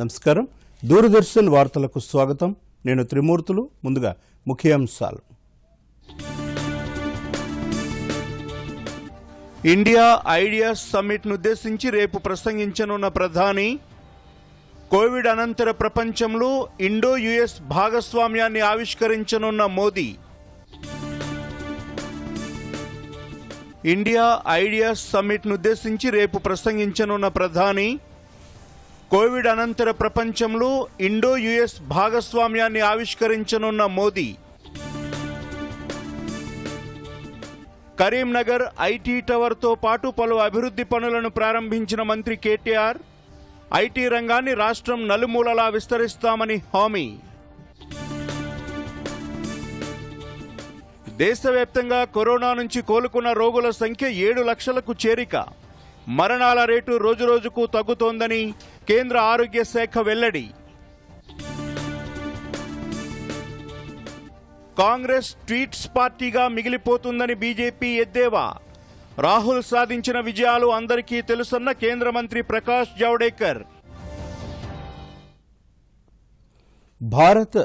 నమస్కారం. దూరదర్శన్ వార్తలకు స్వాగతం. నేను త్రిమూర్తులు. ముందుగా ముఖ్యాంశాలు. ఇండియా ఐడియాస్ సమ్మిట్ ఉద్దేశించి రేపు ప్రసంగించనున్న ప్రధాని, కోవిడ్ అనంతర ప్రపంచంలో ఇండో యుఎస్ భాగస్వామ్యాన్ని ఆవిష్కరించనున్న మోదీ, ఇండియా ఐడియాస్ సమ్మిట్ ఉద్దేశించి రేపు ప్రసంగించనున్న ప్రధాని, కోవిడ్ అనంతర ప్రపంచంలో ఇండో యుఎస్ భాగస్వామ్యాన్ని ఆవిష్కరించనున్న మోదీ, కరీంనగర్ ఐటీ టవర్తో పాటు పలు అభివృద్ధి పనులను ప్రారంభించిన మంత్రి కేటీఆర్, ఐటీ రంగాన్ని రాష్ట్రం నలుమూలలా విస్తరిస్తామని హామీ. దేశవ్యాప్తంగా కరోనా నుంచి కోలుకున్న రోగుల సంఖ్య 7 లక్షలకు చేరిక, మరణాల రేటు రోజురోజుకు తగ్గుతోందని కేంద్ర ఆరోగ్య శాఖ వెల్లడి. కాంగ్రెస్ ట్వీట్స్ పార్టీగా మిగిలిపోతుందని బీజేపీ ఎద్దేవా. రాహుల్ సాధించిన విజయాలు అందరికీ తెలుసన్న కేంద్ర మంత్రి Prakash Javadekar. Bharat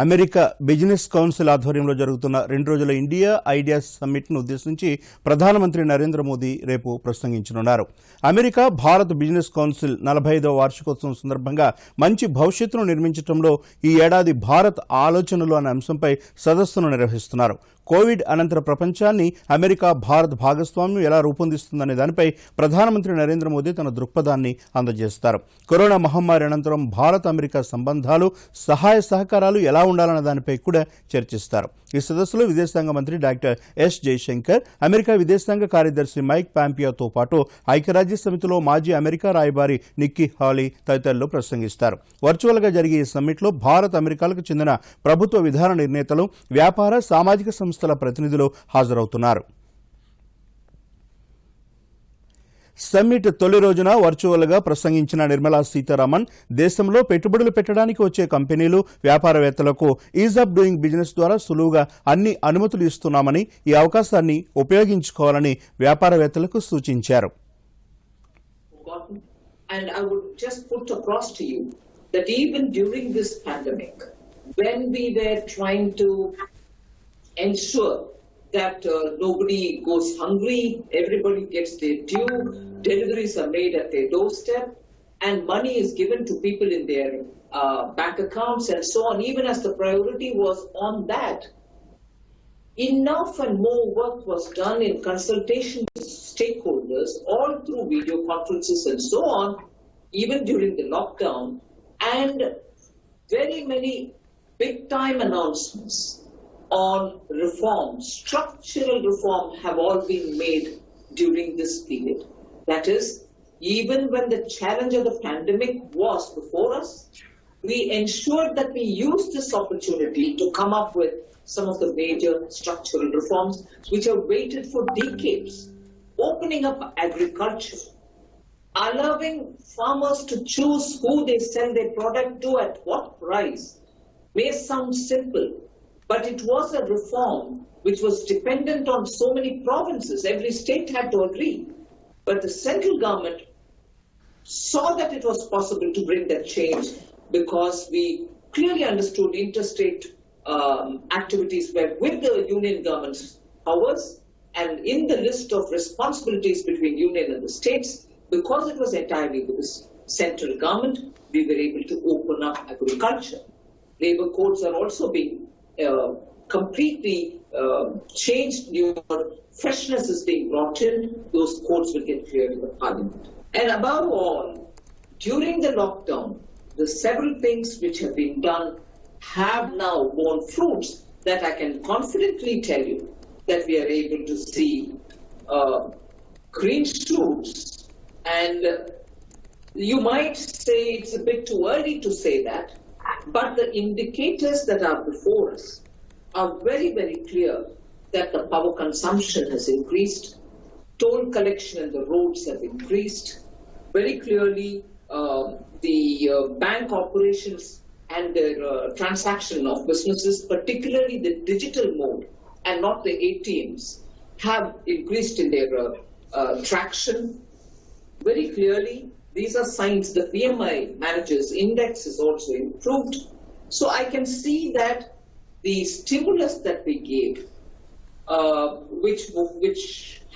America business council ఆధ్వర్యంలో జరుగుతున్న 2 రోజుల ఇండియా ఐడియాస్ సమ్మిట్ను ఉద్దేశించి ప్రధానమంత్రి నరేంద్ర మోదీ రేపు ప్రసంగించనున్నారు. అమెరికా భారత్ బిజినెస్ కౌన్సిల్ 45వ వార్షికోత్సవం సందర్భంగా మంచి భవిష్యత్తును నిర్మించడంలో ఈ ఏడాది భారత్ ఆలోచనలు అనే అంశంపై సదస్సును నిర్వహిస్తున్నారు. కోవిడ్ అనంతర ప్రపంచాన్ని అమెరికా భారత్ భాగస్వామ్యం ఎలా రూపొందిస్తుందనే దానిపై ప్రధానమంత్రి నరేంద్ర మోదీ తన దృక్పథాన్ని అందజేస్తారు. కరోనా మహమ్మారి అనంతరం భారత్ అమెరికా సంబంధాలు, సహాయ సహకారాలు ఎలా ఉండాలన్న దానిపై కూడా చర్చిస్తారు. ఈ సదస్సులో విదేశాంగ మంత్రి డాక్టర్ ఎస్ జయశంకర్, అమెరికా విదేశాంగ కార్యదర్శి మైక్ పాంపియోతో పాటు ఐక్యరాజ్య సమితిలో మాజీ అమెరికా రాయబారి నిక్కీ హాలీ తదితరులు ప్రసంగిస్తారు. వర్చువల్గా జరిగే ఈ సమ్మిట్లో భారత్, అమెరికాలకు చెందిన ప్రభుత్వ విధాన నిర్ణేతలు, వ్యాపార, సామాజిక సంస్థల ప్రతినిధులు హాజరవుతున్నారు. సమ్మిట్ తొలి రోజున వర్చువల్గా ప్రసంగించిన నిర్మలా సీతారామన్, దేశంలో పెట్టుబడులు పెట్టడానికి వచ్చే కంపెనీలు, వ్యాపారవేత్తలకు ఈజ్ ఆఫ్ డూయింగ్ బిజినెస్ ద్వారా సులువుగా అన్ని అనుమతులు ఇస్తున్నామని, ఈ అవకాశాన్ని ఉపయోగించుకోవాలని వ్యాపారవేత్తలకు సూచించారు. And I would just put across to you that even during this pandemic, when we were trying to ensure that nobody goes hungry, everybody gets their due, deliveries are made at their doorstep, and money is given to people in their bank accounts and so on, even as the priority was on that, enough and more work was done in consultation with stakeholders, all through video conferences and so on, even during the lockdown, and very many big-time announcements on reform, structural reform, have all been made during this period. That is, even when the challenge of the pandemic was before us, we ensured that we used this opportunity to come up with some of the major structural reforms which have waited for decades. Opening up agriculture, allowing farmers to choose who they sell their product to at what price, may sound simple, but it was a reform which was dependent on so many provinces. Every state had to agree. But the central government saw that it was possible to bring that change because we clearly understood interstate activities were with the union government's powers, and in the list of responsibilities between union and the states, because it was entirely with the central government, we were able to open up agriculture. Labor codes are also being completely changed, new freshness is being brought in, those codes will get cleared in the parliament. And above all, during the lockdown, the several things which have been done have now borne fruits that I can confidently tell you that we are able to see green shoots. And you might say it's a bit too early to say that, but the indicators that are before us are very, very clear that the power consumption has increased, toll collection and the roads have increased. Very clearly, the bank operations and their transaction of businesses, particularly the digital mode and not the ATMs, have increased in their traction. Very clearly, these are signs. The PMI managers index is also improved. So I can see that the stimulus that we gave, which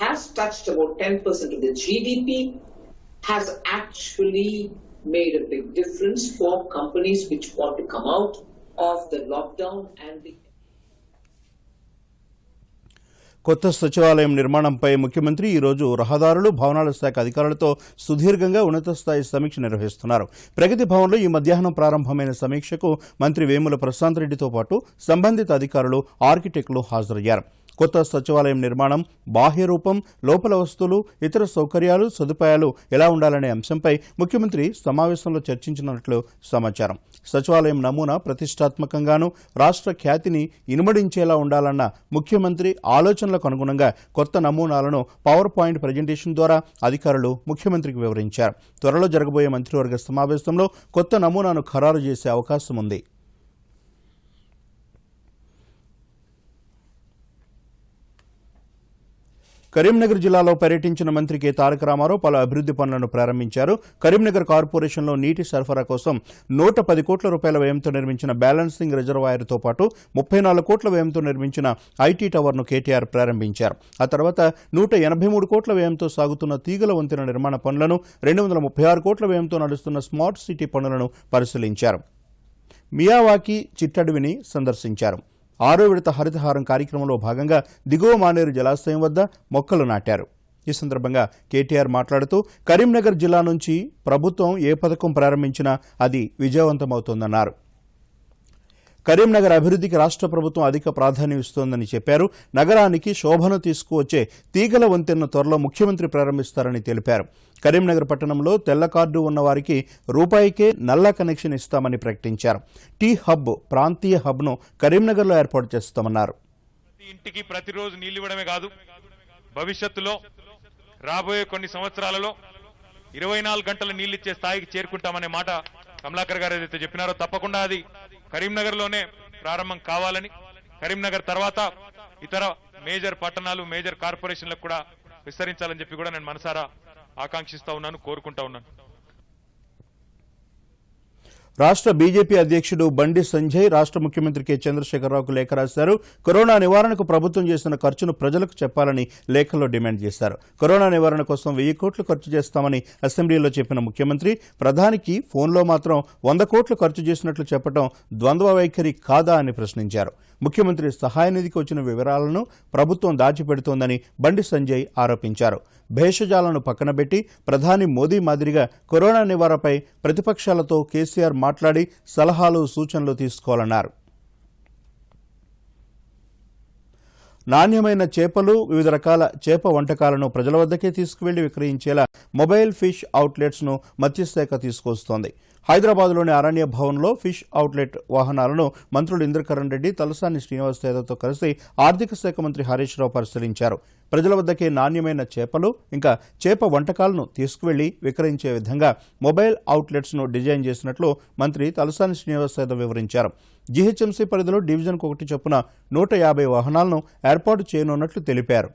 has touched about 10% of the GDP, has actually made a big difference for companies which want to come out of the lockdown and the కొత్త సచివాలయం నిర్మాణంపై ముఖ్యమంత్రి ఈరోజు రహదారులు భవనాల శాఖ అధికారులతో సుదీర్ఘంగా ఉన్నత స్థాయి సమీక్ష నిర్వహిస్తున్నారు. ప్రగతి భవన్లో ఈ మధ్యాహ్నం ప్రారంభమైన సమీక్షకు మంత్రి వేముల ప్రశాంత్ రెడ్డితో పాటు సంబంధిత అధికారులు, ఆర్కిటెక్టులు హాజరయ్యారు. కొత్త సచివాలయం నిర్మాణం, బాహ్య రూపం, లోపల వస్తువులు, ఇతర సౌకర్యాలు, సదుపాయాలు ఎలా ఉండాలనే అంశంపై ముఖ్యమంత్రి సమావేశంలో చర్చించినట్లు సమాచారం. సచివాలయం నమూనా ప్రతిష్టాత్మకంగానూ రాష్ట్ర ఖ్యాతిని ఇనుమడించేలా ఉండాలన్న ముఖ్యమంత్రి ఆలోచనలకు అనుగుణంగా కొత్త నమూనాలను పవర్ పాయింట్ ప్రజెంటేషన్ ద్వారా అధికారులు ముఖ్యమంత్రికి వివరించారు. త్వరలో జరగబోయే మంత్రివర్గ సమావేశంలో కొత్త నమూనాను ఖరారు చేసే అవకాశం ఉంది. కరీంనగర్ జిల్లాలో పర్యటించిన మంత్రి కె తారక రామారావు పలు అభివృద్ధి పనులను ప్రారంభించారు. కరీంనగర్ కార్పొరేషన్లో నీటి సరఫరా కోసం 110 కోట్ల రూపాయల వ్యయంతో నిర్మించిన బ్యాలెన్సింగ్ రిజర్వాయర్తో పాటు 34 కోట్ల వ్యయంతో నిర్మించిన ఐటీ టవర్ను కేటీఆర్ ప్రారంభించారు. ఆ తర్వాత 183 కోట్ల వ్యయంతో సాగుతున్న తీగల వంతెన నిర్మాణ పనులను, 236 కోట్ల వ్యయంతో నడుస్తున్న స్మార్ట్ సిటీ పనులను పరిశీలించారు. మియావాకి చిట్టడవిని సందర్శించారు. 6వ విడత హరితహారం కార్యక్రమంలో భాగంగా దిగువ మానేరు జలాశయం వద్ద మొక్కలు నాటారు. ఈ సందర్భంగా కేటీఆర్ మాట్లాడుతూ కరీంనగర్ జిల్లా నుంచి ప్రభుత్వం ఏ పథకం ప్రారంభించినా అది విజయవంతమవుతోందన్నారు. కరీంనగర్ అభివృద్ధికి రాష్ట్ర ప్రభుత్వం అధిక ప్రాధాన్యం ఇస్తోందని చెప్పారు. నగరానికి శోభను తీసుకువచ్చే తీగల వంతెనను త్వరలో ముఖ్యమంత్రి ప్రారంభిస్తారని తెలిపారు. కరీంనగర్ పట్టణంలో తెల్ల కార్డు ఉన్న వారికి రూపాయికే నల్ల కనెక్షన్ ఇస్తామని ప్రకటించారు. టీ హబ్, ప్రాంతీయ హబ్ను కరీంనగర్లో ఏర్పాటు చేస్తామన్నారు. ఇంటికి ప్రతిరోజు నీళ్లు ఇవ్వడమే కాదు, భవిష్యత్తులో రాబోయే కొన్ని సంవత్సరాలలో 24 గంటల నీళ్లిచ్చే స్థాయికి చేరుకుంటామనే మాట కమలాకర్ గారు ఏదైతే చెప్పినారో తప్పకుండా అది కరీంనగర్లోనే ప్రారంభం కావాలని, కరీంనగర్ తర్వాత ఇతర మేజర్ పట్టణాలు, మేజర్ కార్పొరేషన్లకు కూడా విస్తరించాలని చెప్పి కూడా నేను మనసారా ఆకాంక్షిస్తా ఉన్నాను, కోరుకుంటా ఉన్నాను. రాష్ట్ర బీజేపీ అధ్యక్షుడు బండి సంజయ్ రాష్ట్ర ముఖ్యమంత్రి కె చంద్రశేఖరరావుకు లేఖ రాశారు. కరోనా నివారణకు ప్రభుత్వం చేసిన ఖర్చును ప్రజలకు చెప్పాలని లేఖలో డిమాండ్ చేశారు. కరోనా నివారణ కోసం 1000 కోట్లు ఖర్చు చేస్తామని అసెంబ్లీలో చెప్పిన ముఖ్యమంత్రి ప్రధానికి ఫోన్లో మాత్రం 100 కోట్లు ఖర్చు చేసినట్లు చెప్పడం ద్వంద్వ వైఖరి కాదా అని ప్రశ్నించారు. ముఖ్యమంత్రి సహాయ నిధికి వచ్చిన వివరాలను ప్రభుత్వం దాచిపెడుతోందని బండి సంజయ్ ఆరోపించారు. భేషజాలను పక్కనబెట్టి ప్రధాని మోదీ మాదిరిగా కరోనా నివారణపై ప్రతిపక్షాలతో కేసీఆర్ మాట్లాడి సలహాలు, సూచనలు తీసుకోవాలన్నారు. నాణ్యమైన చేపలు, వివిధ రకాల చేప వంటకాలను ప్రజల వద్దకే తీసుకువెళ్లి విక్రయించేలా మొబైల్ ఫిష్ అవుట్లెట్స్ను మత్స్యశాఖ తీసుకొస్తోంది. హైదరాబాద్లోని అరణ్య భవన్లో ఫిష్ అవుట్లెట్ వాహనాలను మంత్రులు ఇంద్రకరణ్ రెడ్డి, తలసాని శ్రీనివాస్ యాదవ్తో కలిసి ఆర్థిక శాఖ మంత్రి హరీష్ రావు పరిశీలించారు. ప్రజల వద్దకే నాణ్యమైన చేపలు, ఇంకా చేప వంటకాలను తీసుకువెళ్లి విక్రయించే విధంగా మొబైల్ అవుట్లెట్స్ను డిజైన్ చేసినట్లు మంత్రి తలసాని శ్రీనివాస్ యాదవ్ వివరించారు. జీహెచ్ఎంసీ పరిధిలో డివిజన్కు 1 చొప్పున 150 వాహనాలను ఏర్పాటు చేయనున్నట్లు తెలిపారు.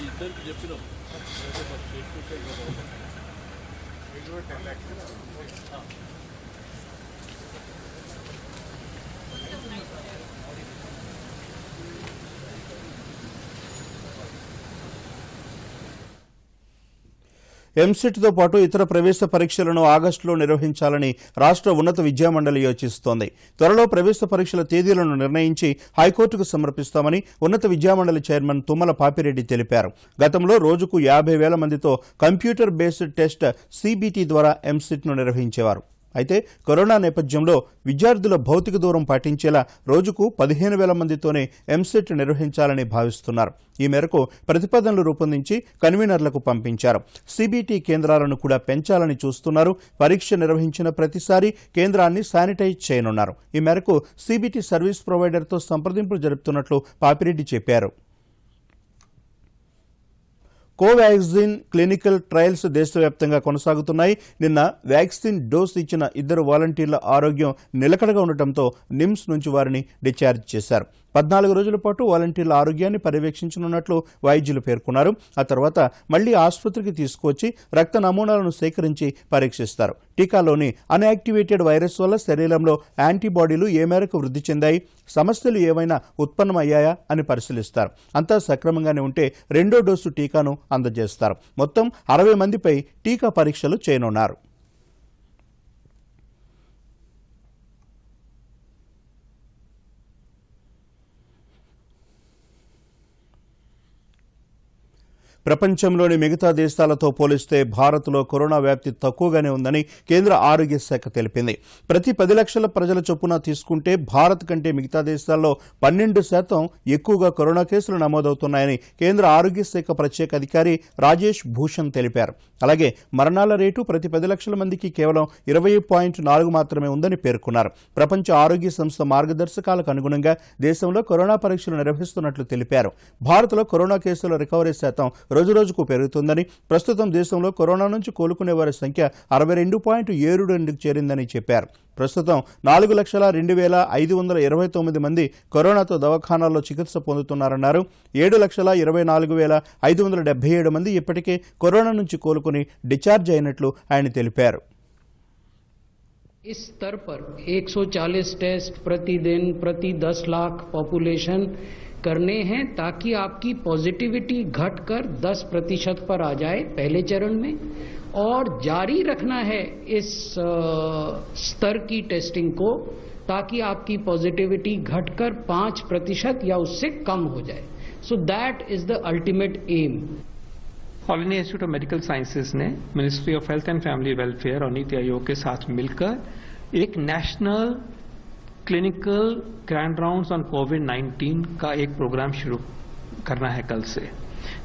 ఇద్దరికి చెప్పినాం ఎంసెట్తో పాటు ఇతర ప్రవేశ పరీక్షలను ఆగస్టులో నిర్వహించాలని రాష్ట్ర ఉన్నత విద్యామండలి యోచిస్తోంది. త్వరలో ప్రవేశ పరీక్షల తేదీలను నిర్ణయించి హైకోర్టుకు సమర్పిస్తామని ఉన్నత విద్యామండలి చైర్మన్ తుమ్మల పాపిరెడ్డి తెలిపారు. గతంలో రోజుకు 50,000 మందితో కంప్యూటర్ బేస్డ్ టెస్ట్ సిబిటి ద్వారా ఎంసెట్ను నిర్వహించేవారు. అయితే కరోనా నేపథ్యంలో విద్యార్థుల భౌతిక దూరం పాటించేలా రోజుకు 15,000 మందితోనే ఎంసెట్ నిర్వహించాలని భావిస్తున్నారు. ఈ మేరకు ప్రతిపాదనలు రూపొందించి కన్వీనర్లకు పంపించారు. సిబిటి కేంద్రాలను కూడా పెంచాలని చూస్తున్నారు. పరీక్ష నిర్వహించిన ప్రతిసారి కేంద్రాన్ని శానిటైజ్ చేయనున్నారు. ఈ మేరకు సిబిటి సర్వీస్ ప్రొవైడర్తో సంప్రదింపులు జరుపుతున్నట్లు పాపిరెడ్డి చెప్పారు. కోవాక్సిన్ క్లినికల్ ట్రయల్స్ దేశవ్యాప్తంగా కొనసాగుతున్నాయి. నిన్న వ్యాక్సిన్ డోస్ ఇచ్చిన 2 వాలంటీర్ల ఆరోగ్యం నిలకడగా ఉండటంతో నిమ్స్ నుంచి వారిని డిశ్చార్జ్ చేశారు. 14 రోజుల పాటు వాలంటీర్ల ఆరోగ్యాన్ని పర్యవేక్షించనున్నట్లు వైద్యులు పేర్కొన్నారు. ఆ తర్వాత మళ్లీ ఆసుపత్రికి తీసుకువచ్చి రక్త నమూనాలను సేకరించి పరీక్షిస్తారు. టీకాలోని అన్యాక్టివేటెడ్ వైరస్ వల్ల శరీరంలో యాంటీబాడీలు ఏ మేరకు వృద్ధి చెందాయి, సమస్యలు ఏమైనా ఉత్పన్నమయ్యాయా అని పరిశీలిస్తారు. అంతా సక్రమంగానే ఉంటే 2వ డోసు టీకాను అందజేస్తారు. మొత్తం 60 మందిపై టీకా పరీక్షలు చేయనున్నారు. ప్రపంచంలోని మిగతా దేశాలతో పోలిస్తే భారత్లో కరోనా వ్యాప్తి తక్కువగానే ఉందని కేంద్ర ఆరోగ్య శాఖ తెలిపింది. ప్రతి 10 లక్షల ప్రజల చొప్పున తీసుకుంటే భారత్ కంటే మిగతా దేశాల్లో 12% ఎక్కువగా కరోనా కేసులు నమోదవుతున్నాయని కేంద్ర ఆరోగ్య శాఖ ప్రత్యేక అధికారి రాజేష్ భూషణ్ తెలిపారు. అలాగే మరణాల రేటు ప్రతి 10 లక్షల మందికి కేవలం 20.4 మాత్రమే ఉందని పేర్కొన్నారు. ప్రపంచ ఆరోగ్య సంస్థ మార్గదర్శకాలకు అనుగుణంగా దేశంలో కరోనా పరీక్షలు నిర్వహిస్తున్నట్లు తెలిపారు. భారత్లో కరోనా కేసుల రికవరీ శాతం రోజురోజుకు పెరుగుతుందని, ప్రస్తుతం దేశంలో కరోనా నుంచి కోలుకునే వారి సంఖ్య 62.72కు చేరిందని చెప్పారు. ప్రస్తుతం 4,02,529 మంది కరోనాతో దవాఖానాల్లో చికిత్స పొందుతున్నారన్నారు. 7,24,577 మంది ఇప్పటికే కరోనా నుంచి కోలుకుని డిశ్చార్జ్ అయినట్లు ఆయన తెలిపారు. इस स्तर पर 140 टेस्ट प्रतिदिन प्रति 10 लाख पॉपुलेशन करने हैं ताकि आपकी पॉजिटिविटी घटकर 10% पर आ जाए पहले चरण में, और जारी रखना है इस स्तर की टेस्टिंग को ताकि आपकी पॉजिटिविटी घटकर 5% या उससे कम हो जाए. So that is the ultimate aim. All India Institute of Medical Sciences ने Ministry of Health and Family Welfare और नीति आयोग के साथ मिलकर एक national clinical grand rounds on कोविड-19 का एक प्रोग्राम शुरू करना है कल से,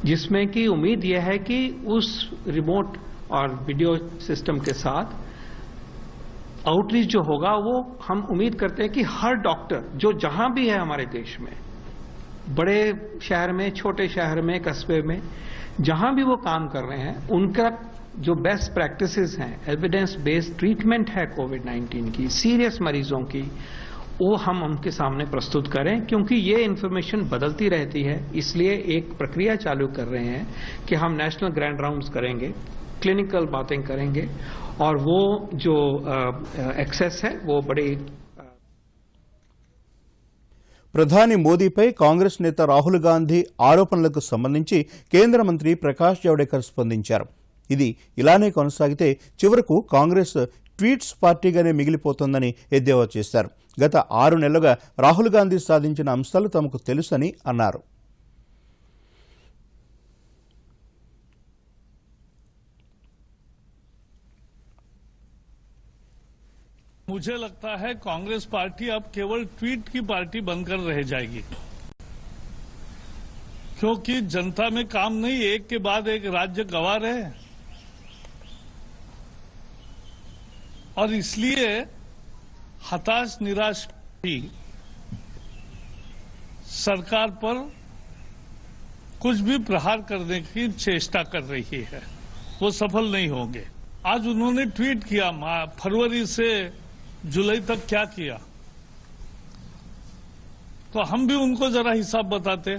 जिसमें कि उम्मीद यह है कि उस रिमोट और वीडियो सिस्टम के साथ आउटरीच जो होगा वो हम उम्मीद करते हैं कि हर डॉक्टर जो जहां भी है हमारे देश में, बड़े शहर में, छोटे शहर में, कस्बे में, जहां भी वो काम कर रहे हैं, उनका जो बेस्ट प्रैक्टिसेस हैं, एविडेंस बेस्ड ट्रीटमेंट है कोविड-19 की, सीरियस मरीजों की, वो हम उनके सामने प्रस्तुत करें, क्योंकि ये इन्फॉर्मेशन बदलती रहती है. इसलिए एक प्रक्रिया चालू कर रहे हैं कि हम नेशनल ग्रैंड राउंड्स करेंगे, क्लिनिकल बातें करेंगे, और वो जो एक्सेस है वो बड़े. ప్రధాని మోదీపై కాంగ్రెస్ నేత రాహుల్ గాంధీ ఆరోపణలకు సంబంధించి కేంద్ర మంత్రి ప్రకాష్ జవడేకర్ స్పందించారు. ఇది ఇలానే కొనసాగితే చివరకు కాంగ్రెస్ ట్వీట్స్ పార్టీగానే మిగిలిపోతోందని ఎద్దేవా చేశారు. గత 6 నెలలుగా రాహుల్ గాంధీ సాధించిన అంశాలు తమకు తెలుసని అన్నారు. मुझे लगता है कांग्रेस पार्टी अब केवल ट्वीट की पार्टी बनकर रह जाएगी, क्योंकि जनता में काम नहीं, एक के बाद एक राज्य गंवा रहे, और इसलिए हताश निराश भी सरकार पर कुछ भी प्रहार करने की चेष्टा कर रही है, वो सफल नहीं होंगे. आज उन्होंने ट्वीट किया, फरवरी से जुलाई तक क्या किया, तो हम भी उनको जरा हिसाब बताते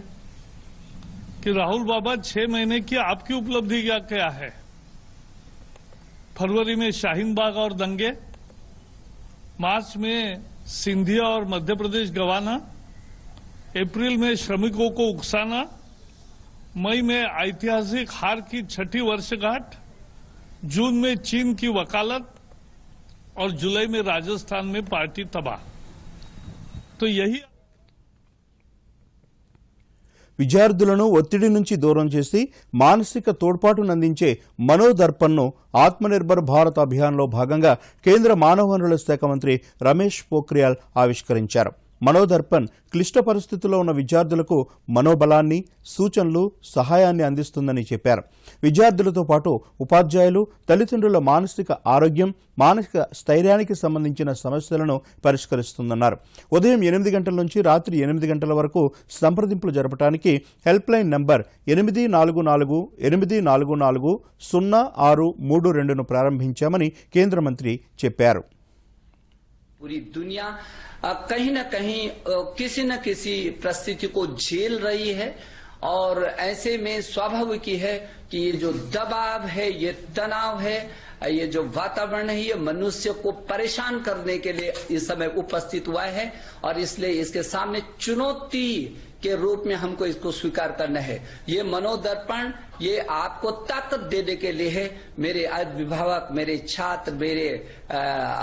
कि राहुल बाबा 6 महीने की आपकी उपलब्धि क्या है. फरवरी में शाहीन बाग और दंगे, मार्च में सिंधिया और मध्य प्रदेश गंवाना, अप्रैल में श्रमिकों को उकसाना, मई में ऐतिहासिक हार की 6ठी वर्षगांठ, जून में चीन की वकालत, और जुलाई में राजस्थान में पार्टी तबाह. तो यही విద్యార్థులను ఒత్తిడి నుంచి దూరం చేసి మానసిక తోడ్పాటునందించే మనోదర్పణ్ను ఆత్మనిర్భర్ భారత్ అభియాన్లో భాగంగా కేంద్ర మానవ వనరుల శాఖ మంత్రి రమేష్ పోఖ్రియాల్ ఆవిష్కరించారు. మనోదర్పణ్ క్లిష్ట పరిస్థితుల్లో ఉన్న విద్యార్థులకు మనోబలాన్ని, సూచనలు, సహాయాన్ని అందిస్తుందని చెప్పారు. విద్యార్థులతో పాటు ఉపాధ్యాయులు, తల్లిదండ్రుల మానసిక ఆరోగ్యం, మానసిక స్థైర్యానికి సంబంధించిన సమస్యలను పరిష్కరిస్తుందన్నారు. ఉదయం 8 గంటల నుంచి రాత్రి 8 గంటల వరకు సంప్రదింపులు జరపడానికి హెల్ప్ లైన్ నంబర్ 844-844-0632ను ప్రారంభించామని కేంద్ర మంత్రి చెప్పారు. पूरी दुनिया कहीं न कहीं किसी न किसी परिस्थिति को झेल रही है और ऐसे में स्वाभाविक है कि ये जो दबाव है, ये तनाव है, ये जो वातावरण है, ये मनुष्य को परेशान करने के लिए इस समय उपस्थित हुआ है और इसलिए इसके सामने चुनौती के रूप में हमको इसको स्वीकार करना है. ये मनोदर्पण ये आपको ताकत देने के लिए है. मेरे अभिभावक, मेरे छात्र, मेरे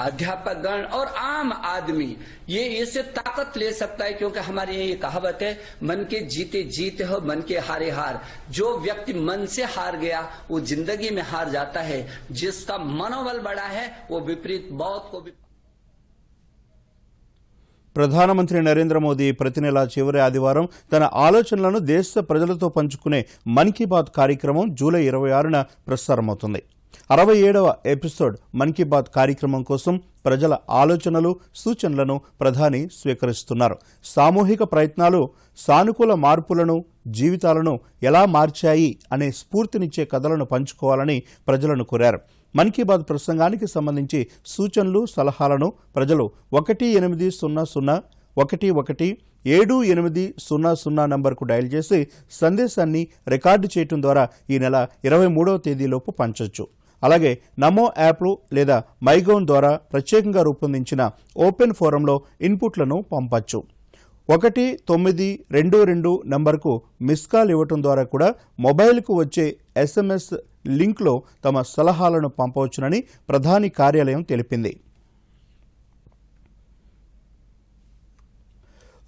अध्यापक गण और आम आदमी ये इससे ताकत ले सकता है, क्योंकि हमारे ये कहावत है, मन के जीते जीते हो, मन के हारे हार. जो व्यक्ति मन से हार गया वो जिंदगी में हार जाता है. जिसका मनोबल बड़ा है वो विपरीत मौत को भी. ప్రధానమంత్రి నరేంద్ర మోదీ ప్రతి నెల చివరి ఆదివారం తన ఆలోచనలను దేశ ప్రజలతో పంచుకునే మన్ కీ బాత్ కార్యక్రమం జూలై 26న ప్రసారమవుతుంది. 67వ ఎపిసోడ్ మన్ కీ బాత్ కార్యక్రమం కోసం ప్రజల ఆలోచనలు, సూచనలను ప్రధాని స్వీకరిస్తున్నారు. సామూహిక ప్రయత్నాలు సానుకూల మార్పులను, జీవితాలను ఎలా మార్చాయి అనే స్ఫూర్తినిచ్చే కథలను పంచుకోవాలని ప్రజలను కోరారు. మన్ కీ బాత్ ప్రసంగానికి సంబంధించి సూచనలు, సలహాలను ప్రజలు 1-800-11-7800 నంబర్కు డయల్ చేసి సందేశాన్ని రికార్డు చేయడం ద్వారా ఈ నెల 23వ తేదీలోపు పంచొచ్చు. అలాగే నమో యాప్లు లేదా మైగౌన్ ద్వారా ప్రత్యేకంగా రూపొందించిన ఓపెన్ ఫోరంలో ఇన్పుట్లను పంపొచ్చు. 1922 నంబర్కు మిస్ కాల్ ఇవ్వటం ద్వారా కూడా మొబైల్కు వచ్చే SMS లింక్లో తమ సలహాలను పంపవచ్చునని ప్రధాని కార్యాలయం తెలిపింది.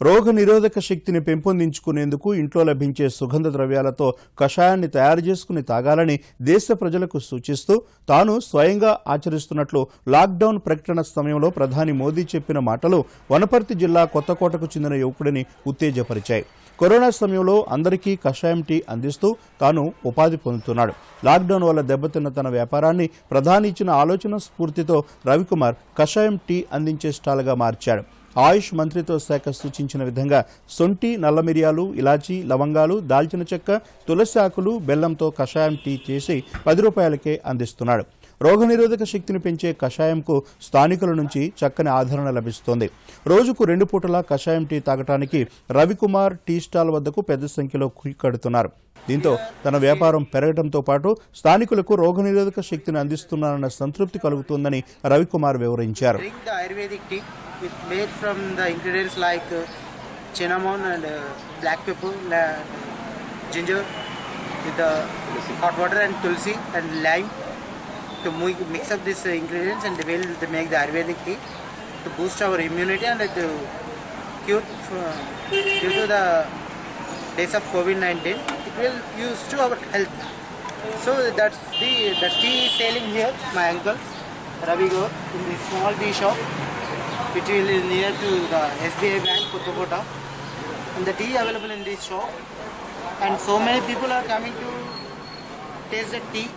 రోగ నిరోధక శక్తిని పెంపొందించుకునేందుకు ఇంట్లో లభించే సుగంధ ద్రవ్యాలతో కషాయాన్ని తయారు చేసుకుని తాగాలని దేశ ప్రజలకు సూచిస్తూ తాను స్వయంగా ఆచరిస్తున్నట్లు లాక్డౌన్ ప్రకటన సమయంలో ప్రధాని మోదీ చెప్పిన మాటలు వనపర్తి జిల్లా కొత్తకోటకు చెందిన యువకుడిని ఉత్తేజపరిచాయి. కరోనా సమయంలో అందరికీ కషాయం టీ అందిస్తూ తాను ఉపాధి పొందుతున్నాడు. లాక్డౌన్ వల్ల దెబ్బతిన్న తన వ్యాపారాన్ని ప్రధాని ఇచ్చిన ఆలోచన స్ఫూర్తితో రవికుమార్ కషాయం టీ అందించే స్టాల్గా మార్చాడు. ఆయుష్ మంత్రిత్వ శాఖ సూచించిన విధంగా సొంటి, నల్ల మిరియాలు, ఇలాచీ, లవంగాలు, దాల్చిన చెక్క, తులసి ఆకులు, బెల్లంతో కషాయం టీ చేసి 10 రూపాయలకే అందిస్తున్నాడు. రోగనిరోధక శక్తిని పెంచే కషాయంకు స్థానికుల నుంచి చక్కని ఆదరణ లభిస్తోంది. రోజుకు 2 పూటలా కషాయం టీ తాగటానికి రవికుమార్ టీ స్టాల్ వద్దకు పెద్ద సంఖ్యలో క్యూ కడుతున్నారు. దీంతో తన వ్యాపారం పెరగడంతో పాటు స్థానికులకు రోగనిరోధక శక్తిని అందిస్తున్నారన్న సంతృప్తి కలుగుతోందని రవికుమార్ వివరించారు. made from the ingredients like cinnamon and black pepper, ginger with the hot water and tulsi and lime to mix up these ingredients, and they will make the Ayurvedic tea to boost our immunity and to cure due to the days of COVID-19. It will use to our health. So that's tea selling here. My uncle Ravi Gaur in the small tea shop, which is near to the SBI Bank, Kottagota, and the tea available in this shop, and so many people are coming to taste the tea.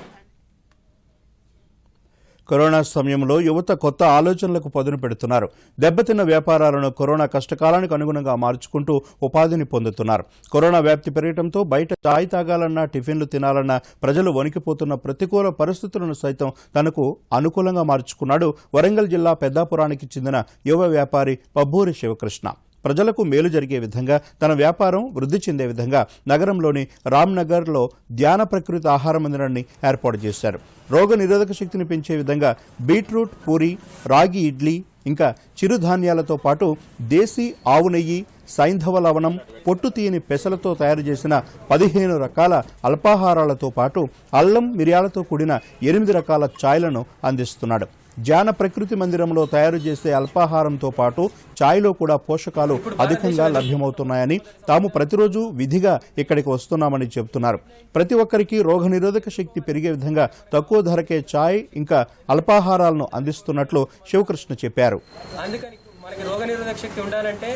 Corona సమయంలో యువత కొత్త ఆలోచనలకు పదును పెడుతున్నారు. దెబ్బతిన్న వ్యాపారాలను corona కష్టకాలానికి అనుగుణంగా మార్చుకుంటూ ఉపాధిని పొందుతున్నారు. కరోనా వ్యాప్తి పెరగడంతో బయట చాయ్ తాగాలన్నా, టిఫిన్లు తినాలన్నా ప్రజలు వణికిపోతున్న ప్రతికూల పరిస్థితులను సైతం తనకు అనుకూలంగా మార్చుకున్నాడు వరంగల్ జిల్లా పెద్దాపురానికి చెందిన యువ వ్యాపారి పబ్బూరి శివకృష్ణ. ప్రజలకు మేలు జరిగే విధంగా, తన వ్యాపారం వృద్ధి చెందే విధంగా నగరంలోని రామ్నగర్లో ధ్యాన ప్రకృతి ఆహార మందిరాన్ని ఏర్పాటు చేశారు. రోగ నిరోధక శక్తిని పెంచే విధంగా బీట్రూట్ పూరి, రాగి ఇడ్లీ, ఇంకా చిరుధాన్యాలతో పాటు దేశీ ఆవు నెయ్యి, సైంధవ లవణం, పొట్టు తీయని పెసలతో తయారు చేసిన 15 రకాల అల్పాహారాలతో పాటు అల్లం, మిరియాలతో కూడిన 8 రకాల ఛాయ్లను అందిస్తున్నాడు. ధ్యాన ప్రకృతి మందిరంలో తయారు చేసే అల్పాహారంతో పాటు ఛాయ్లో కూడా పోషకాలు అధికంగా లభ్యమవుతున్నాయని, తాము ప్రతిరోజు విధిగా ఇక్కడికి వస్తున్నామని చెబుతున్నారు. ప్రతి ఒక్కరికి రోగనిరోధక శక్తి పెరిగే విధంగా తక్కువ ధరకే ఛాయ్ ఇంకా అల్పాహారాలను అందిస్తున్నట్లు శివకృష్ణ చెప్పారు. అందుకని మనకి రోగనిరోధక శక్తి ఉండాలంటే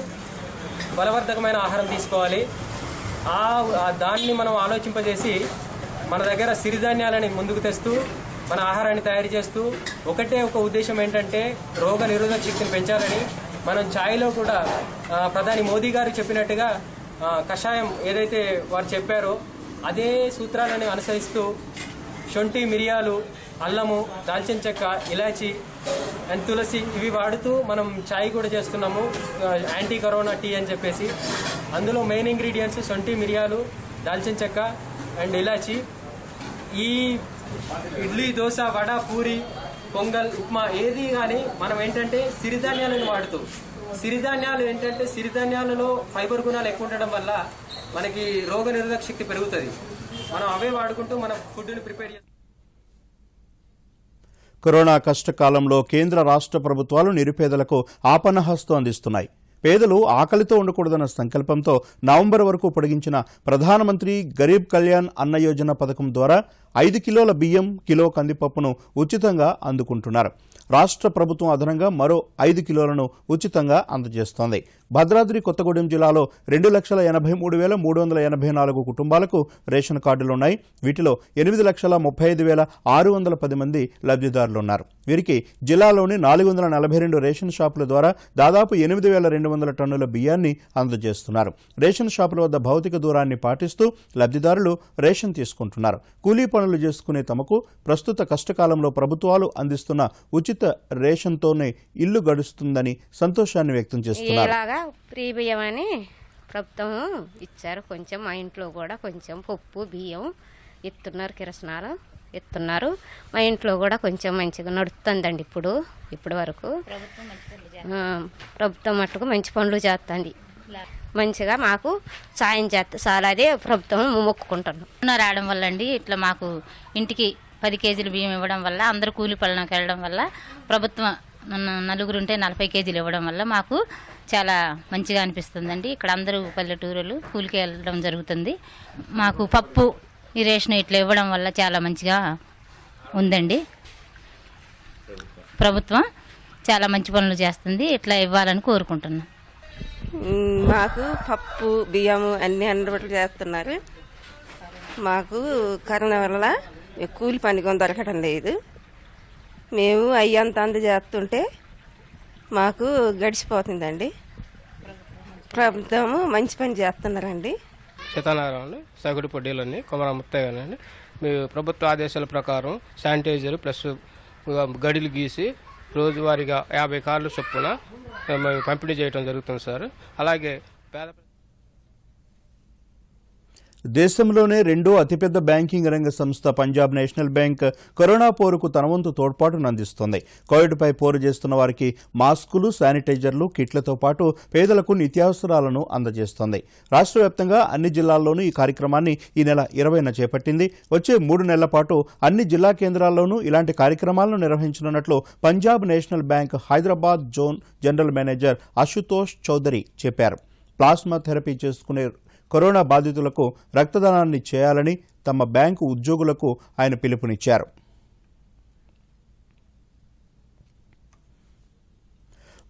బలవర్ధకమైన ఆహారం తీసుకోవాలి. దాన్ని మనం ఆలోచింపజేసి మన దగ్గర సిరిధాన్యాలని ముందుకు తెస్తూ మన ఆహారాన్ని తయారు చేస్తూ ఒకటే ఒక ఉద్దేశం ఏంటంటే రోగ నిరోధక శక్తిని పెంచాలని. మనం ఛాయ్లో కూడా ప్రధాని మోదీ గారు చెప్పినట్టుగా కషాయం ఏదైతే వారు చెప్పారో అదే సూత్రాలను అనుసరిస్తూ శొంఠి, మిరియాలు, అల్లము, దాల్చిన చెక్క, ఇలాచి అండ్ తులసి ఇవి వాడుతూ మనం ఛాయ్ కూడా చేస్తున్నాము, యాంటీ కరోనా టీ అని చెప్పేసి. అందులో మెయిన్ ఇంగ్రీడియంట్స్ శొంఠి, మిరియాలు, దాల్చిన చెక్క అండ్ ఇలాచి. ఈ ఇడ్లీ, దోశ, వడ, పూరి, పొంగల్, ఉప్మా ఏది కానీ మనం ఏంటంటే సిరిధాన్యాలను వాడుతూ, సిరిధాన్యాలు ఏంటంటే సిరిధాన్యాలలో ఫైబర్ గుణాలు ఎక్కువ ఉండడం వల్ల మనకి రోగ నిరోధక శక్తి పెరుగుతుంది. మనం అవే వాడుకుంటూ మన ఫుడ్ని ప్రిపేర్ చేస్తాం. కరోనా కష్టకాలంలో కేంద్ర రాష్ట్ర ప్రభుత్వాలు నిరుపేదలకు ఆపన్నహస్తం అందిస్తున్నాయి. పేదలు ఆకలితో ఉండకూడదన్న సంకల్పంతో నవంబర్ వరకు పొడిగించిన ప్రధానమంత్రి గరీబ్ కళ్యాణ్ అన్న యోజన పథకం ద్వారా 5 కిలోల బియ్యం, కిలో కందిపప్పును ఉచితంగా అందుకుంటున్నారు. రాష్ట్ర ప్రభుత్వం అదనంగా మరో 5 కిలోలను ఉచితంగా అందజేస్తోంది. భద్రాద్రి కొత్తగూడెం జిల్లాలో 2,83,384 కుటుంబాలకు రేషన్ కార్డులున్నాయి. వీటిలో 8,35,610 మంది లబ్ధిదారులున్నారు. వీరికి జిల్లాలోని 442 రేషన్ షాపుల ద్వారా దాదాపు 8,200 టన్నుల బియ్యాన్ని అందజేస్తున్నారు. రేషన్ షాపుల వద్ద భౌతిక దూరాన్ని పాటిస్తూ లబ్ధిదారులు రేషన్ తీసుకుంటున్నారు. కూలీ పనులు చేసుకునే తమకు ప్రస్తుత కష్టకాలంలో ప్రభుత్వాలు అందిస్తున్న ఉచిత రేషన్తోనే ఇల్లు గడుస్తుందని సంతోషాన్ని వ్యక్తం చేస్తున్నారు. ఫ్రీ బియ్యం అని ప్రభుత్వం ఇచ్చారు. కొంచెం మా ఇంట్లో కూడా కొంచెం పప్పు, బియ్యం ఇస్తున్నారు, కిరసనాలు ఇస్తున్నారు. మా ఇంట్లో కూడా కొంచెం మంచిగా నడుస్తుందండి. ఇప్పుడు వరకు ప్రభుత్వం మట్టుకు మంచి పనులు చేస్తుంది. మంచిగా మాకు సాయం చేస్తే చాలా, అదే ప్రభుత్వం మొక్కుకుంటున్నాం. రావడం వల్ల అండి ఇట్లా మాకు ఇంటికి 10 కేజీలు బియ్యం ఇవ్వడం వల్ల, అందరూ కూలి పనులకు వెళ్ళడం వల్ల, ప్రభుత్వం నలుగురుంటే 40 కేజీలు ఇవ్వడం వల్ల మాకు చాలా మంచిగా అనిపిస్తుందండి. ఇక్కడ అందరూ పల్లెటూరులు కూలికి వెళ్ళడం జరుగుతుంది. మాకు పప్పు, ఈ రేషన్ ఇట్లా ఇవ్వడం వల్ల చాలా మంచిగా ఉందండి. ప్రభుత్వం చాలా మంచి పనులు చేస్తుంది. ఇట్లా ఇవ్వాలని కోరుకుంటున్నాం. మాకు పప్పు, బియ్యము అన్నీ అందుబాటులో చేస్తున్నారు. మాకు కరోనా వల్ల కూలి పని దొరకడం లేదు. మేము అయ్యంత అందజేస్తుంటే మాకు గడిచిపోతుందండి. ప్రభుత్వము మంచి పని చేస్తున్నారండి. సీతారామన్ సగుడు పొడ్డీలన్నీ కొమరా ముత్తయ్యనండి. మీ ప్రభుత్వ ఆదేశాల ప్రకారం శానిటైజర్ ప్లస్ గడిలు గీసి రోజువారీగా 50 కార్లు చొప్పున మేము పంపిణీ చేయడం జరుగుతుంది సార్. అలాగే పేద దేశంలోనే రెండో అతిపెద్ద బ్యాంకింగ్ రంగ సంస్థ పంజాబ్ నేషనల్ బ్యాంక్ కరోనా పోరుకు తన వంతు తోడ్పాటును అందిస్తోంది. కోవిడ్పై పోరు చేస్తున్న వారికి మాస్కులు, శానిటైజర్లు, కిట్లతో పాటు పేదలకు నిత్యావసరాలను అందజేస్తోంది. రాష్ట్ర వ్యాప్తంగా అన్ని జిల్లాల్లోనూ ఈ కార్యక్రమాన్ని ఈ నెల 20న చేపట్టింది. వచ్చే 3 నెలల పాటు అన్ని జిల్లా కేంద్రాల్లోనూ ఇలాంటి కార్యక్రమాలను నిర్వహించనున్నట్లు Punjab National Bank Hyderabad zone general manager Ashutosh Chaudhary చెప్పారు. ప్లాస్మా థెరపీ చేసుకునే కరోనా బాధితులకు రక్తదానాన్ని చేయాలని తమ బ్యాంకు ఉద్యోగులకు ఆయన పిలుపునిచ్చారు.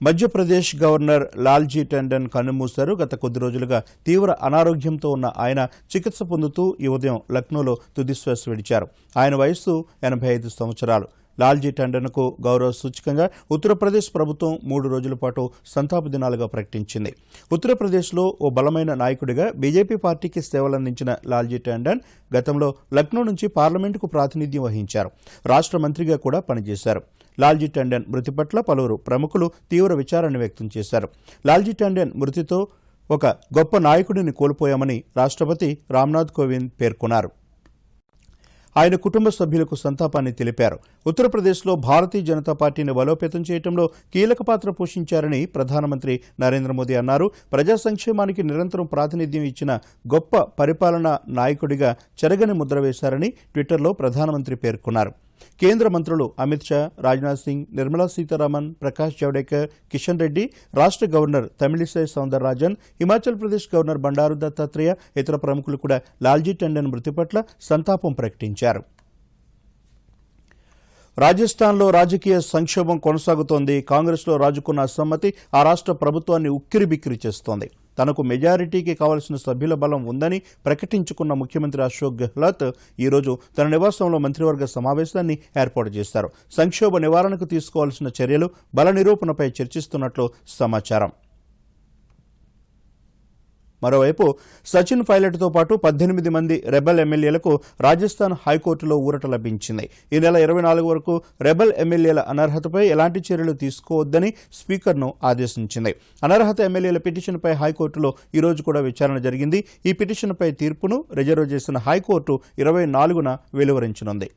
మధ్యప్రదేశ్ గవర్నర్ లాల్జీ టండన్ కన్నుమూశారు. గత కొద్ది రోజులుగా తీవ్ర అనారోగ్యంతో ఉన్న ఆయన చికిత్స పొందుతూ ఈ ఉదయం లక్నోలో తుదిశ్వాస విడిచారు. ఆయన వయస్సు 85 సంవత్సరాలు. లాల్జీ టండన్కు గౌరవ సూచకంగా ఉత్తరప్రదేశ్ ప్రభుత్వం 3 రోజుల పాటు సంతాప దినాలుగా ప్రకటించింది. ఉత్తరప్రదేశ్లో ఓ బలమైన నాయకుడిగా బీజేపీ పార్టీకి సేవలందించిన లాల్జీ టండన్ గతంలో లక్నో నుంచి పార్లమెంటుకు ప్రాతినిధ్యం వహించారు. రాష్ట్ర మంత్రిగా కూడా పనిచేశారు. లాల్జీ టండన్ మృతి పట్ల పలువురు ప్రముఖులు తీవ్ర విచారాన్ని వ్యక్తం చేశారు. లాల్జీ టండన్ మృతితో ఒక గొప్ప నాయకుడిని కోల్పోయామని రాష్ట్రపతి రామ్నాథ్ కోవింద్ పేర్కొన్నారు. ఆయన కుటుంబ సభ్యులకు సంతాపాన్ని తెలిపారు. ఉత్తరప్రదేశ్లో భారతీయ జనతా పార్టీని బలోపేతం చేయడంలో కీలక పాత్ర పోషించారని ప్రధానమంత్రి నరేంద్ర మోదీ అన్నారు. ప్రజా సంక్షేమానికి నిరంతరం ప్రాతినిధ్యం ఇచ్చిన గొప్ప పరిపాలనా నాయకుడిగా చెరగని ముద్ర వేశారని ట్విట్టర్లో ప్రధానమంత్రి పేర్కొన్నారు. కేంద్ర మంత్రులు అమిత్ షా, రాజ్నాథ్ సింగ్, నిర్మలా సీతారామన్, ప్రకాష్ జవడేకర్, కిషన్ రెడ్డి, రాష్ట్ర గవర్నర్ తమిళిసై సౌందరరాజన్, హిమాచల్ ప్రదేశ్ గవర్నర్ బండారు దత్తాత్రేయ, ఇతర ప్రముఖులు కూడా లాల్జీ టండన్ మృతి పట్ల సంతాపం ప్రకటించారు. రాజస్థాన్లో రాజకీయ సంక్షోభం కొనసాగుతోంది. కాంగ్రెస్లో రాజుకున్న అసమ్మతి ఆ రాష్ట్ర ప్రభుత్వాన్ని ఉక్కిరిబిక్కిరి చేస్తోంది. తనకు మెజారిటీకి కావలసిన సభ్యుల బలం ఉందని ప్రకటించుకున్న ముఖ్యమంత్రి అశోక్ గెహ్లోట్ ఈరోజు తన నివాసంలో మంత్రివర్గ సమావేశాన్ని ఏర్పాటు చేశారు. సంక్షోభ నివారణకు తీసుకోవాల్సిన చర్యలు, బల నిరూపణపై చర్చిస్తున్నట్లు సమాచారం. మరోవైపు సచిన్ పైలట్తో పాటు 18 మంది రెబెల్ ఎమ్మెల్యేలకు రాజస్థాన్ హైకోర్టులో ఊరట లభించింది. ఈ నెల 24 వరకు రెబెల్ ఎమ్మెల్యేల అనర్హతపై ఎలాంటి చర్యలు తీసుకోవద్దని స్పీకర్ను ఆదేశించింది. అనర్హత ఎమ్మెల్యేల పిటిషన్పై హైకోర్టులో ఈ రోజు కూడా విచారణ జరిగింది. ఈ పిటిషన్పై తీర్పును రిజర్వ్ చేసిన హైకోర్టు 24న వెలువరించనుంది.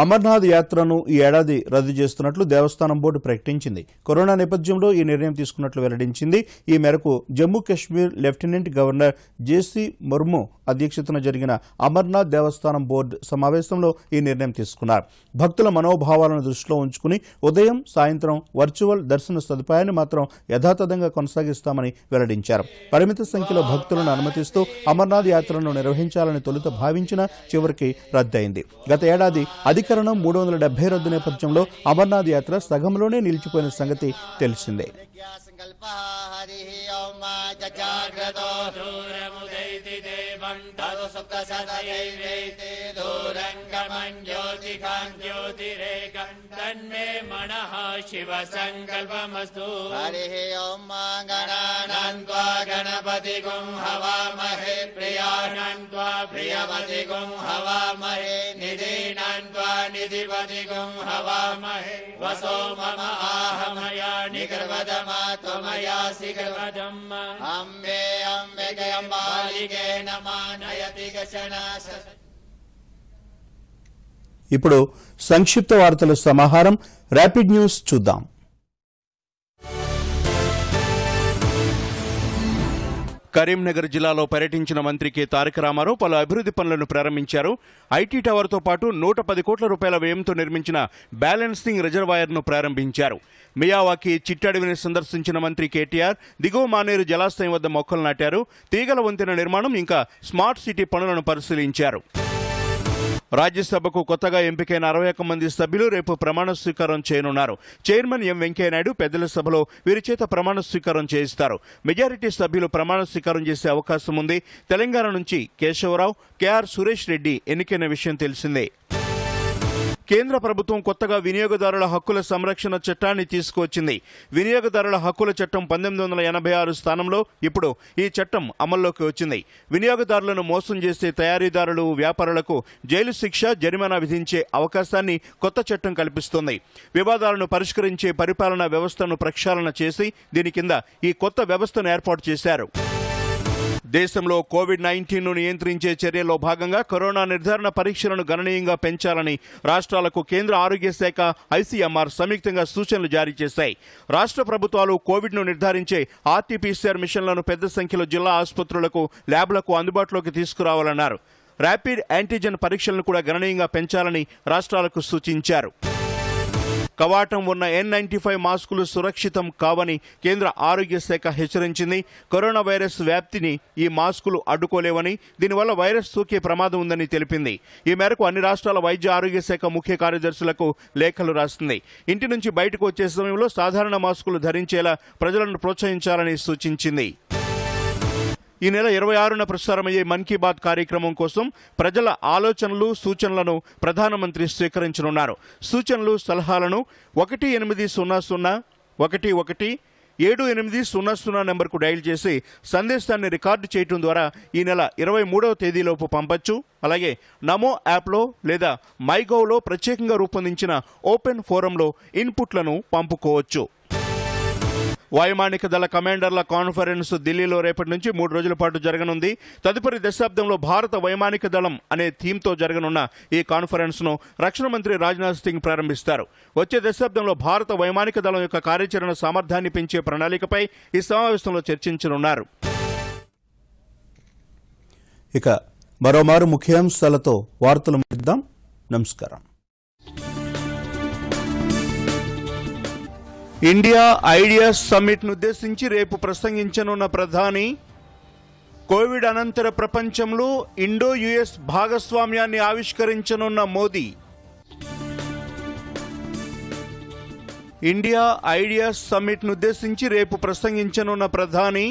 అమర్నాథ్ యాత్రను ఈ ఏడాది రద్దు చేస్తున్నట్లు దేవస్థానం బోర్డు ప్రకటించింది. కరోనా నేపథ్యంలో ఈ నిర్ణయం తీసుకున్నట్లు వెల్లడించింది. ఈ మేరకు జమ్మూ కాశ్మీర్ లెఫ్టినెంట్ గవర్నర్ జేసీ ముర్ము అధ్యక్షతన జరిగిన అమర్నాథ్ దేవస్థానం బోర్డు సమావేశంలో ఈ నిర్ణయం తీసుకున్నారు. భక్తుల మనోభావాలను దృష్టిలో ఉంచుకుని ఉదయం, సాయంత్రం వర్చువల్ దర్శన సదుపాయాన్ని మాత్రం యథాతథంగా కొనసాగిస్తామని వెల్లడించారు. పరిమిత సంఖ్యలో భక్తులను అనుమతిస్తూ అమర్నాథ్ యాత్రను నిర్వహించాలని తొలుత భావించినా చివరికి రద్దయింది. గత ఏడాది అధికరణం 370 రద్దు నేపథ్యంలో అమర్నాథ్ యాత్ర సగంలోనే నిలిచిపోయిన సంగతి తెలిసిందే. శివ సంకల్పమస్తు. హరి ఓం గణానాన్వా గణపతి గుం హవామహే ప్రియానాన్వా ప్రియపతి గుం హవామహే నిధీనాన్వా నిధిపతి గుం హవామహే వసో మమ ఆహమయా నిగర్వదమా త్వమయాసి గర్వదం అంబే అంబికే అంబాలికే నమా నయతి గశనాశ. ఇప్పుడు సంక్షిప్త వార్తల సమాహారం ర్యాపిడ్ న్యూస్ చూద్దాం. కరీంనగర్ జిల్లాలో పర్యటించిన మంత్రి కె తారక రామారావు పలు అభివృద్ధి పనులను ప్రారంభించారు. ఐటీ టవర్తో పాటు 110 కోట్ల రూపాయల వ్యయంతో నిర్మించిన బ్యాలెన్సింగ్ రిజర్వాయర్ను ప్రారంభించారు. మియావాకి చిట్టడవిని సందర్శించిన మంత్రి కేటీఆర్ దిగువ మానేరు జలాశయం వద్ద మొక్కలు నాటారు. తీగల వంతెన నిర్మాణం ఇంకా స్మార్ట్ సిటీ పనులను పరిశీలించారు. రాజ్యసభకు కొత్తగా ఎంపికైన 61 మంది సభ్యులు రేపు ప్రమాణ స్వీకారం చేయనున్నారు. చైర్మన్ ఎం వెంకయ్యనాయుడు పెద్దల సభలో వీరి చేత ప్రమాణ స్వీకారం చేయిస్తారు. మెజారిటీ సభ్యులు ప్రమాణ స్వీకారం చేసే అవకాశం ఉంది. తెలంగాణ నుంచి కేశవరావు, కేఆర్ సురేష్ రెడ్డి ఎన్నికైన విషయం తెలిసిందే. కేంద్ర ప్రభుత్వం కొత్తగా వినియోగదారుల హక్కుల సంరక్షణ చట్టాన్ని తీసుకువచ్చింది. వినియోగదారుల హక్కుల చట్టం 1986 స్థానంలో ఇప్పుడు ఈ చట్టం అమల్లోకి వచ్చింది. వినియోగదారులను మోసం చేసే తయారీదారులు, వ్యాపారులకు జైలు శిక్ష, జరిమానా విధించే అవకాశాన్ని కొత్త చట్టం కల్పిస్తోంది. వివాదాలను పరిష్కరించే పరిపాలనా వ్యవస్థను ప్రక్షాళన చేసి దీని కింద ఈ కొత్త వ్యవస్థను ఏర్పాటు చేశారు. దేశంలో కోవిడ్-19ను నియంత్రించే చర్యల్లో భాగంగా కరోనా నిర్ధారణ పరీక్షలను గణనీయంగా పెంచాలని రాష్ట్రాలకు కేంద్ర ఆరోగ్య శాఖ, ఐసీఎంఆర్ సంయుక్తంగా సూచనలు జారీ చేశాయి. రాష్ట్ర ప్రభుత్వాలు కోవిడ్ను నిర్ధారించే ఆర్టీపీసీఆర్ మిషన్లను పెద్ద సంఖ్యలో జిల్లా ఆసుపత్రులకు, ల్యాబ్లకు అందుబాటులోకి తీసుకురావాలన్నారు. ర్యాపిడ్ యాంటీజెన్ పరీక్షలను కూడా గణనీయంగా పెంచాలని రాష్ట్రాలకు సూచించారు. కవాటం ఉన్న N95 మాస్కులు సురక్షితం కావని కేంద్ర ఆరోగ్య శాఖ హెచ్చరించింది. కరోనా వైరస్ వ్యాప్తిని ఈ మాస్కులు అడ్డుకోలేవని, దీనివల్ల వైరస్ సోకే ప్రమాదం ఉందని తెలిపింది. ఈ మేరకు అన్ని రాష్ట్రాల వైద్య ఆరోగ్య శాఖ ముఖ్య కార్యదర్శులకు లేఖలు రాస్తుంది. ఇంటి నుంచి బయటకు వచ్చే సమయంలో సాధారణ మాస్కులు ధరించేలా ప్రజలను ప్రోత్సహించాలని సూచించింది. ఈ నెల 26న ప్రసారమయ్యే మన్ కీ బాత్ కార్యక్రమం కోసం ప్రజల ఆలోచనలు, సూచనలను ప్రధానమంత్రి స్వీకరించనున్నారు. సూచనలు, సలహాలను 1800-11-7800 నెంబర్కు డయల్ చేసి సందేశాన్ని రికార్డు చేయడం ద్వారా ఈ నెల 23వ తేదీలోపు పంపొచ్చు. అలాగే నమో యాప్లో లేదా మైగోవ్లో ప్రత్యేకంగా రూపొందించిన ఓపెన్ ఫోరంలో ఇన్పుట్లను పంపుకోవచ్చు. వైమానిక దళ కమాండర్ల కాన్ఫరెన్స్ ఢిల్లీలో రేపటి నుంచి 3 రోజుల పాటు జరగనుంది. తదుపరి దశాబ్దంలో భారత వైమానిక దళం అనే థీమ్తో జరగనున్న ఈ కాన్ఫరెన్స్ను రక్షణ మంత్రి రాజ్నాథ్ సింగ్ ప్రారంభిస్తారు. వచ్చే దశాబ్దంలో భారత వైమానిక దళం యొక్క కార్యాచరణ సామర్థ్యాన్ని పెంచే ప్రణాళికపై ఈ సమావేశంలో చర్చించనున్నారు. ఇక మరోమారు ముఖ్యాంశాలతో వార్తలు ముగిద్దాం. నమస్కారం. ఇండియా ఐడియాస్ సమ్మిట్ను ఉద్దేశించి రేపు ప్రసంగించనున్న ప్రధాని కోవిడ్ అనంతర ప్రపంచంలో ఇండో యుఎస్ భాగస్వామ్యాన్ని ఆవిష్కరించనున్న మోదీ. ఇండియా ఐడియాస్ సమ్మిట్ను ఉద్దేశించి రేపు ప్రసంగించనున్న ప్రధాని.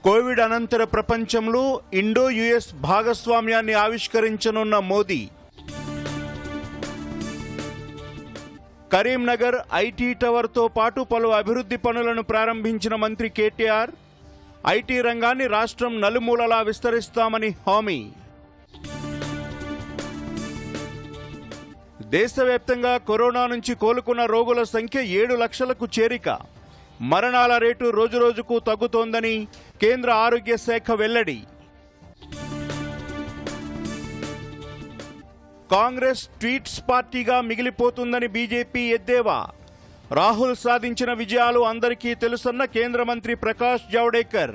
కోవిడ్ అనంతర ప్రపంచంలో ఇండో యుఎస్ భాగస్వామ్యాన్ని ఆవిష్కరించనున్న మోదీ. కరీంనగర్ ఐటీ టవర్తో పాటు పలు అభివృద్ధి పనులను ప్రారంభించిన మంత్రి కేటీఆర్. ఐటీ రంగాన్ని రాష్ట్రం నలుమూలలా విస్తరిస్తామని హామీ. దేశవ్యాప్తంగా కరోనా నుంచి కోలుకున్న రోగుల సంఖ్య 7 లక్షలకు చేరిక. మరణాల రేటు రోజురోజుకు తగ్గుతోందని కేంద్ర ఆరోగ్య శాఖ వెల్లడి. కాంగ్రెస్ ట్వీట్స్ పార్టీగా మిగిలిపోతుందని బీజేపీ ఎద్దేవా. రాహుల్ సాధించిన విజయాలు అందరికీ తెలుసన్న కేంద్ర మంత్రి ప్రకాష్ జావడేకర్.